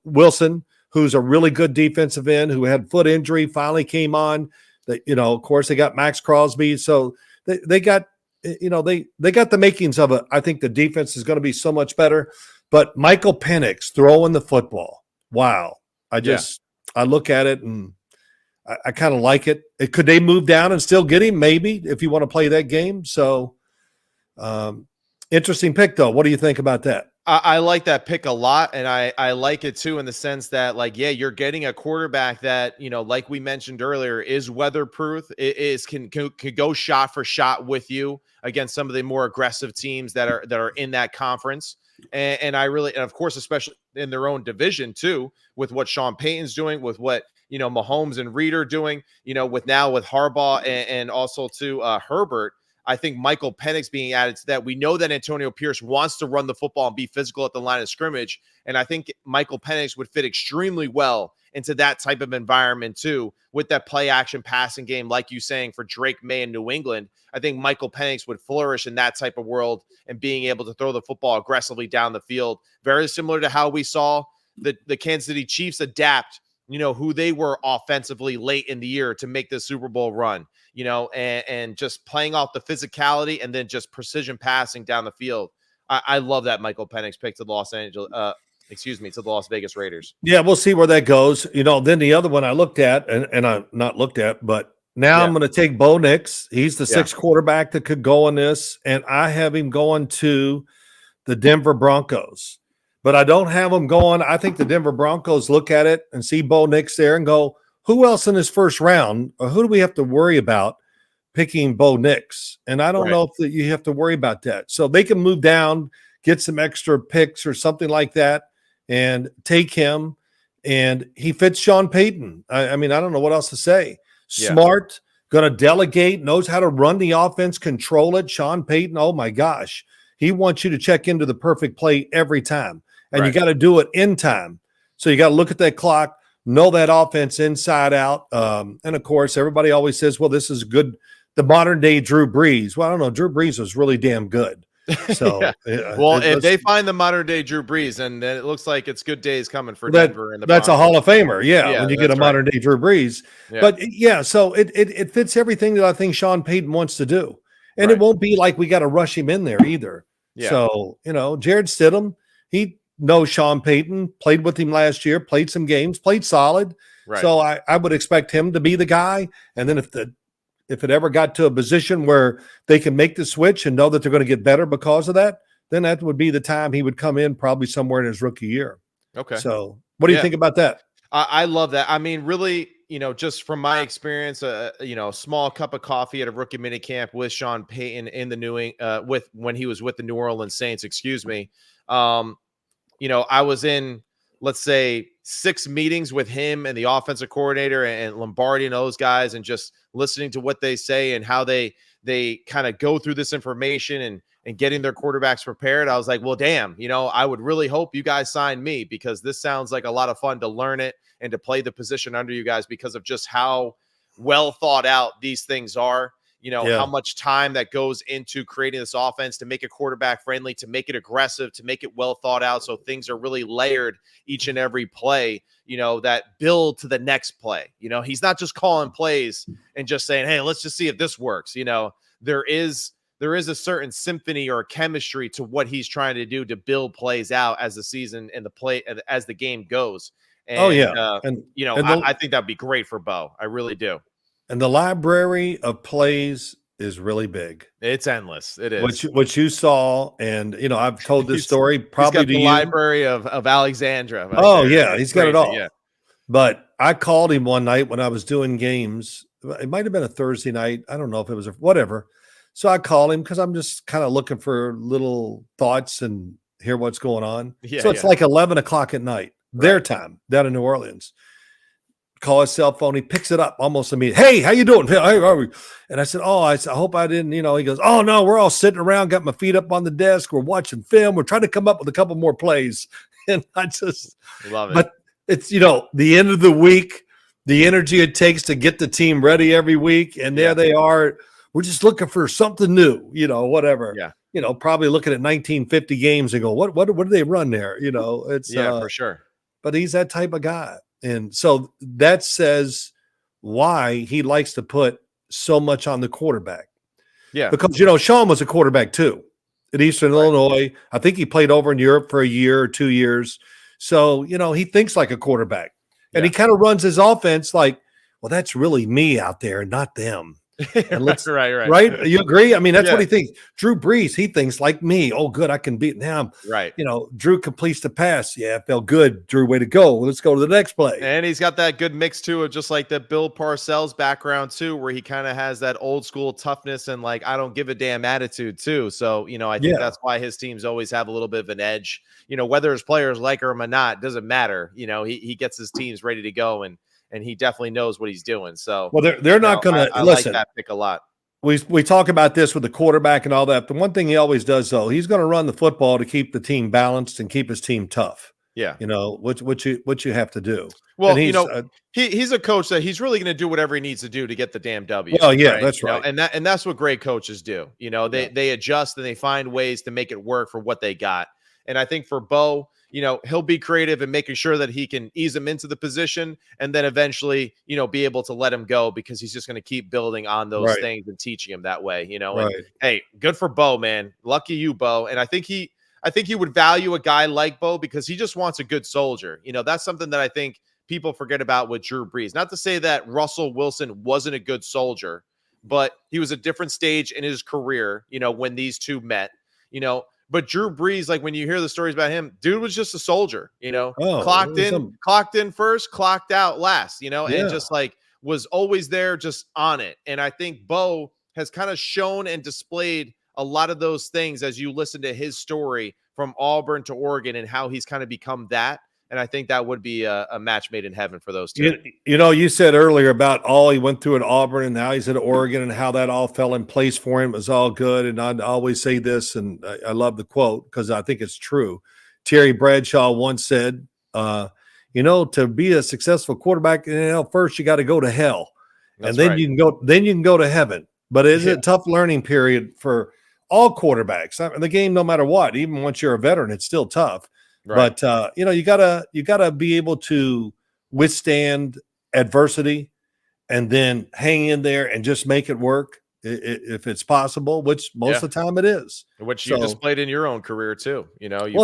Wilson, who's a really good defensive end who had foot injury, finally came on. Of course, they got Max Crosby, so they got they got the makings of it. I think the defense is going to be so much better. But Michael Penix throwing the football, wow! I look at it and I kind of like it. Could they move down and still get him? Maybe if you want to play that game. So interesting pick, though. What do you think about that? I like that pick a lot, and I like it too in the sense that, like, yeah, you're getting a quarterback that, like we mentioned earlier, is weatherproof. It is can go shot for shot with you against some of the more aggressive teams that are in that conference. And of course, especially in their own division too, with what Sean Payton's doing, with what Mahomes and Reed are doing, with Harbaugh and also to Herbert. I think Michael Penix being added to that. We know that Antonio Pierce wants to run the football and be physical at the line of scrimmage. And I think Michael Penix would fit extremely well into that type of environment too, with that play action passing game, like you saying for Drake May in New England. I think Michael Penix would flourish in that type of world and being able to throw the football aggressively down the field. Very similar to how we saw the Kansas City Chiefs adapt, who they were offensively late in the year to make the Super Bowl run. And just playing off the physicality and then just precision passing down the field. I love that Michael Penix pick to the to the Las Vegas Raiders. Yeah, we'll see where that goes. Then the other one I looked at, and I'm not looked at, but now I'm going to take Bo Nix. He's the sixth quarterback that could go on this, and I have him going to the Denver Broncos. But I don't have him going. I think the Denver Broncos look at it and see Bo Nix there and go, who else in this first round, or who do we have to worry about picking Bo Nix? And I don't know if you have to worry about that. So they can move down, get some extra picks or something like that, and take him. And he fits Sean Payton. I mean, I don't know what else to say. Smart, going to delegate, knows how to run the offense, control it. Sean Payton, oh my gosh. He wants you to check into the perfect play every time. And you got to do it in time. So you got to look at that clock, know that offense inside out. And of course, everybody always says, well, this is good. The modern day Drew Brees. Well, I don't know. Drew Brees was really damn good. So, if they find the modern day Drew Brees, then it looks like it's good days coming for Denver. And that's a Hall of Famer. Yeah. When you get a modern day Drew Brees. Yeah. But so it fits everything that I think Sean Payton wants to do. And it won't be like we got to rush him in there either. Yeah. So, Jared Stidham, he knows Sean Payton, played with him last year, played some games, played solid. Right. So I would expect him to be the guy. And then if it ever got to a position where they can make the switch and know that they're going to get better because of that, then that would be the time he would come in, probably somewhere in his rookie year. Okay. So what do you think about that? I love that. I mean, really, just from my experience, a small cup of coffee at a rookie minicamp with Sean Payton in the when he was with the New Orleans Saints, excuse me. I was in, let's say, 6 meetings with him and the offensive coordinator and Lombardi and those guys, and just listening to what they say and how they kind of go through this information and getting their quarterbacks prepared. I was like, well, damn, I would really hope you guys sign me, because this sounds like a lot of fun to learn it and to play the position under you guys, because of just how well thought out these things are. how much time that goes into creating this offense to make it quarterback friendly, to make it aggressive, to make it well thought out. So things are really layered each and every play, that build to the next play. He's not just calling plays and just saying, hey, let's just see if this works. There is a certain symphony or chemistry to what he's trying to do to build plays out as the season and as the game goes. And, I think that'd be great for Bo. I really do. And the library of plays is really big. It's endless. It is. What you saw, and I've told this story probably to you. Library of Alexandra. He's got it all. Yeah. But I called him one night when I was doing games. It might have been a Thursday night. I don't know if it was whatever. So I called him because I'm just kind of looking for little thoughts and hear what's going on. So it's like 11 o'clock at night, their time down in New Orleans. Call his cell phone. He picks it up almost immediately. Hey, how you doing? Hey, how are we? And I said, I hope I didn't, he goes, oh no, we're all sitting around, got my feet up on the desk. We're watching film. We're trying to come up with a couple more plays. And I just love it. But it's, the end of the week, the energy it takes to get the team ready every week. And there they are. We're just looking for something new, whatever. Yeah. Probably looking at 1950 games and go, what do they run there? It's for sure. But he's that type of guy. And so that says why he likes to put so much on the quarterback. Yeah. Because, Sean was a quarterback too at Eastern Illinois. I think he played over in Europe for a year or 2 years. So, he thinks like a quarterback. And he kind of runs his offense like, well, that's really me out there, not them. And right. You agree? I mean, that's what he thinks. Drew Brees, he thinks like me. Oh, good, I can beat him. Right. Drew completes the pass. Yeah, it felt good. Drew, way to go. Let's go to the next play. And he's got that good mix too of just like the Bill Parcells background too, where he kind of has that old school toughness and like I don't give a damn attitude too. So I think that's why his teams always have a little bit of an edge. Whether his players like him or not, doesn't matter. He gets his teams ready to go and he definitely knows what he's doing. So, well, they're not going to listen. I like that pick a lot. We talk about this with the quarterback and all that. The one thing he always does, though, he's going to run the football to keep the team balanced and keep his team tough. Yeah, what you have to do. Well, he's a coach that he's really going to do whatever he needs to do to get the damn W. Well, yeah, right? That's right. And that's what great coaches do. They adjust and they find ways to make it work for what they got. And I think for Bo, he'll be creative in making sure that he can ease him into the position and then eventually, be able to let him go because he's just going to keep building on those things and teaching him that way, And, hey, good for Bo, man. Lucky you, Bo. And I think he would value a guy like Bo because he just wants a good soldier. That's something that I think people forget about with Drew Brees. Not to say that Russell Wilson wasn't a good soldier, but he was a different stage in his career, when these two met, But Drew Brees, like when you hear the stories about him, dude was just a soldier, clocked in first, clocked out last, and just like was always there just on it. And I think Bo has kind of shown and displayed a lot of those things as you listen to his story from Auburn to Oregon and how he's kind of become that. And I think that would be a match made in heaven for those two. You said earlier about all he went through at Auburn and now he's at Oregon and how that all fell in place for him. It was all good. And I always say this, and I love the quote because I think it's true. Terry Bradshaw once said, to be a successful quarterback, first you got to go to hell. That's and then you can go to heaven. But it's a tough learning period for all quarterbacks. I mean, the game, no matter what, even once you're a veteran, it's still tough. Right. But you gotta be able to withstand adversity and then hang in there and just make it work if it's possible, which most of the time it is. Which you displayed in your own career too.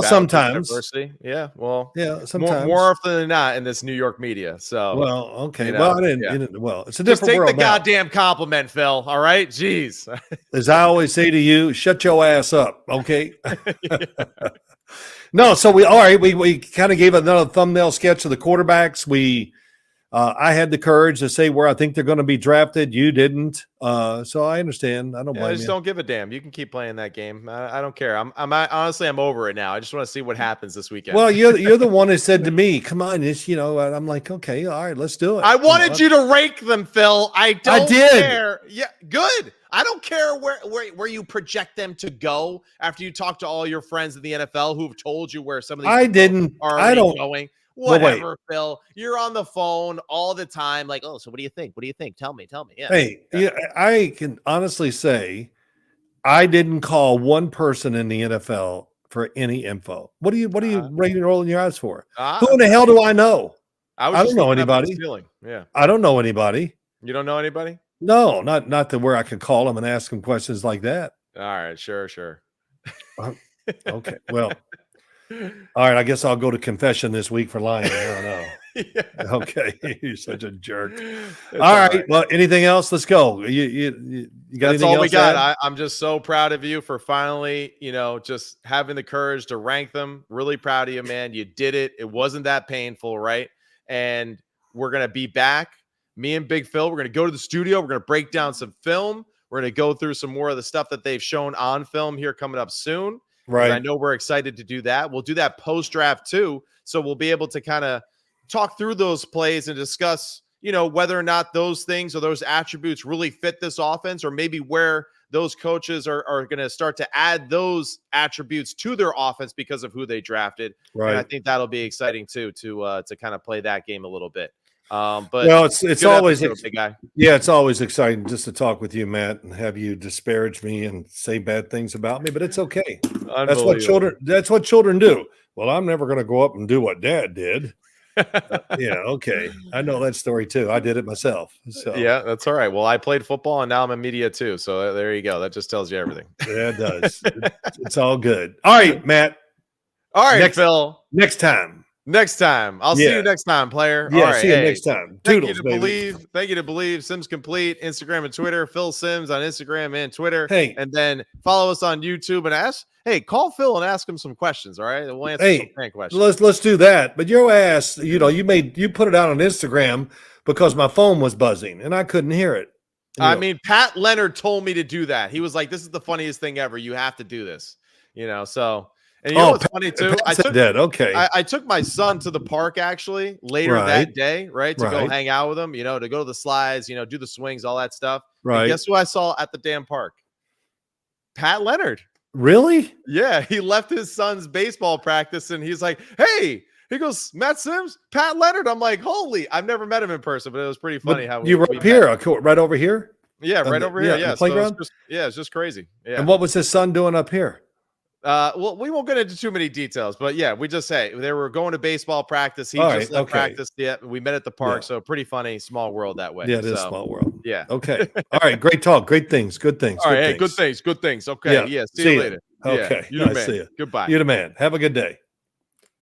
Sometimes adversity. Yeah. Well, sometimes more often than not in this New York media. So okay. Well, I didn't. It's a different just take world the goddamn compliment, Phil. All right. Jeez. As I always say to you, shut your ass up. Okay. No, so we kind of gave another thumbnail sketch of the quarterbacks. I had the courage to say where I think they're going to be drafted. You didn't, so I understand. I don't blame you. I just don't give a damn. You can keep playing that game. I don't care. I'm honestly over it now. I just want to see what happens this weekend. Well, you're the one who said to me, "Come on, I'm like, okay, all right, let's do it." I wanted you to rank them, Phil. I did. Care. Yeah, good. I don't care where you project them to go after you talk to all your friends in the NFL who've told you where some of these are going. Well, wait. Whatever, Phil. You're on the phone all the time. Like, oh, so what do you think? What do you think? Tell me. Yeah. Hey, yeah, I can honestly say I didn't call one person in the NFL for any info. What are you rolling your eyes for? Who in the hell do I know? I don't know anybody. Yeah. I don't know anybody. You don't know anybody? No, not to where I could call them and ask them questions like that. All right, sure. Okay, well, all right. I guess I'll go to confession this week for lying. I don't know. Yeah. Okay, you're such a jerk. All right. Well, anything else? Let's go. You got That's anything all else we got. I'm just so proud of you for finally, just having the courage to rank them. Really proud of you, man. You did it. It wasn't that painful, right? And we're gonna be back. Me and Big Phil, we're gonna go to the studio. We're gonna break down some film. We're gonna go through some more of the stuff that they've shown on film here coming up soon. Right. I know we're excited to do that. We'll do that post-draft too. So we'll be able to kind of talk through those plays and discuss, whether or not those things or those attributes really fit this offense, or maybe where those coaches are going to start to add those attributes to their offense because of who they drafted. Right. And I think that'll be exciting too, to kind of play that game a little bit. But it's always big guy. Yeah, it's always exciting just to talk with you, Matt, and have you disparage me and say bad things about me, but it's okay. That's what children do. Well, I'm never going to go up and do what Dad did. Yeah, okay. I know that story too. I did it myself. So yeah, that's all right. Well, I played football and now I'm in media too. So there you go. That just tells you everything. Yeah, it does. It's all good. All right, Matt. All right, Phil. Next time. I'll see you next time, player. Yeah, all right, see you next time. Toodles, Thank you to Believe, Sims Complete, Instagram and Twitter. Phil Sims on Instagram and Twitter. Hey, and then follow us on YouTube and call Phil and ask him some questions. All right, we'll answer some fan questions. Let's do that. But your ass, you put it out on Instagram because my phone was buzzing and I couldn't hear it. I mean, Pat Leonard told me to do that. He was like, "This is the funniest thing ever. You have to do this." So. And what's funny too? I took my son to the park actually later that day, right? To go hang out with him, to go to the slides, do the swings, all that stuff. Right. And guess who I saw at the damn park? Pat Leonard. Really? Yeah. He left his son's baseball practice and he's like, "Hey," he goes, "Matt Sims, Pat Leonard." I'm like, "Holy!" I've never met him in person, but it was pretty funny how you were up here, right over here. Yeah, right over here. Yeah, playground. It's just crazy. Yeah. And what was his son doing up here? Well, we won't get into too many details, but yeah, we just say they were going to baseball practice. He left practice. Yeah, we met at the park, so pretty funny, small world that way. Yeah, it is small world. Yeah. Okay. All right. Great talk. Great things. Good things. All right. Good things. Okay. Yeah. See you later. Okay. Yeah, you the man. See you. Goodbye. You're the man. Have a good day.